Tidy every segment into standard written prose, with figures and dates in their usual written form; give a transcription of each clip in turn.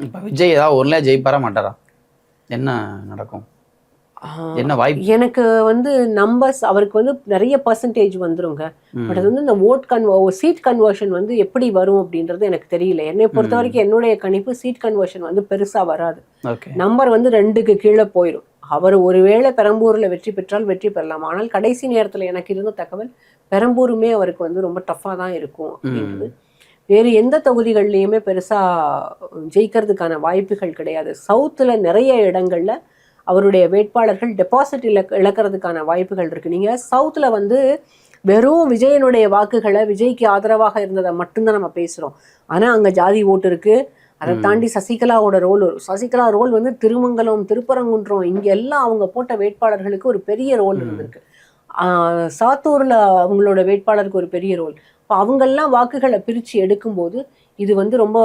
இப்போ விஜய் ஏதாவது ஒருல ஜெயிப்பாரா மாட்டாரா? என்ன நடக்கும்? என்ன வாய்ப்பு? எனக்கு வந்து நம்பர்ஸ் அவருக்கு வந்து நிறைய பர்சன்டேஜ் வந்துருங்க. பட் அது வந்து இந்த சீட் கன்வர்ஷன் வந்து எப்படி வரும் அப்படின்றது எனக்கு தெரியல. என்னை பொறுத்த வரைக்கும் என்னுடைய கணிப்பு சீட் கன்வர்ஷன் வந்து பெருசா வராது. நம்பர் வந்து 2க்கு கீழே போயிடும். அவர் ஒருவேளை பெரம்பூர்ல வெற்றி பெற்றால் வெற்றி பெறலாம். ஆனால் கடைசி நேரத்துல எனக்கு இருந்த தகவல் பெரம்பூருமே அவருக்கு வந்து ரொம்ப டஃப்பாக தான் இருக்கும் அப்படின்றது. வேறு எந்த தொகுதிகள்லையுமே பெருசா ஜெயிக்கிறதுக்கான வாய்ப்புகள் கிடையாது. சவுத்துல நிறைய இடங்கள்ல அவருடைய வேட்பாளர்கள் டெபாசிட் இழக்கிறதுக்கான வாய்ப்புகள் இருக்கு. நீங்க சவுத்துல வந்து வெறும் விஜயனுடைய வாக்குகளை விஜய்க்கு ஆதரவாக இருந்ததை மட்டும்தான் நம்ம பேசுறோம். ஆனா அங்க ஜாதி ஓட்டு இருக்கு. அதை தாண்டி சசிகலாவோட சசிகலா ரோல் வந்து திருமங்கலம், திருப்பரங்குன்றம் இங்க எல்லாம் அவங்க போட்ட வேட்பாளர்களுக்கு ஒரு பெரிய ரோல் இருந்திருக்கு. சாத்தூர்ல அவங்களோட வேட்பாளருக்கு ஒரு பெரிய ரோல். இப்போ அவங்கெல்லாம் வாக்குகளை பிரிச்சு எடுக்கும்போது இது வந்து ரொம்ப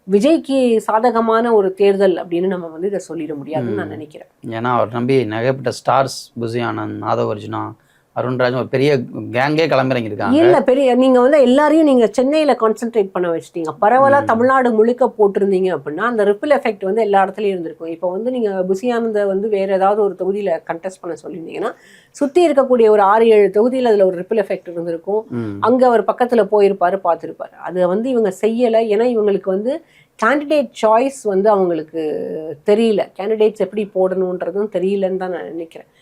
விஜய்க்கு சாதகமான ஒரு தேர்தல் அப்படின்னு நம்ம வந்து இதை சொல்லிட முடியாதுன்னு நான் நினைக்கிறேன். ஏன்னா அவர் நம்பி நகைப்பட்ட ஸ்டார்ஸ் புசி ஆனந்த், ஆதவர்ஜுனா, அருண்ராஜ் ஒரு பெரிய கேங்கே கிளம்பிறங்கிருக்காங்க. இல்ல பெரிய நீங்க வந்து எல்லாரையும் நீங்க சென்னையில கான்சென்ட்ரேட் பண்ண வச்சிட்டீங்க. பரவலா தமிழ்நாடு முழுக்க போட்டிருந்தீங்க அப்படின்னா அந்த ரிப்பிள் எஃபெக்ட் வந்து எல்லா இடத்துலயும் இருந்திருக்கும். இப்போ வந்து நீங்க புசி ஆனந்த வந்து வேற ஏதாவது ஒரு தொகுதியில கண்டெஸ்ட் பண்ண சொல்லியிருந்தீங்கன்னா சுத்தி இருக்கக்கூடிய ஒரு 6-7 தொகுதியில் அதுல ஒரு ரிப்பிள் எஃபெக்ட் இருந்திருக்கும். அங்க அவர் பக்கத்துல போயிருப்பாரு, பார்த்துருப்பாரு. அதை வந்து இவங்க செய்யலை. ஏன்னா இவங்களுக்கு வந்து கேண்டிடேட் சாய்ஸ் வந்து அவங்களுக்கு தெரியல. கேண்டிடேட்ஸ் எப்படி போடணுன்றதும் தெரியலன்னு தான் நான் நினைக்கிறேன்.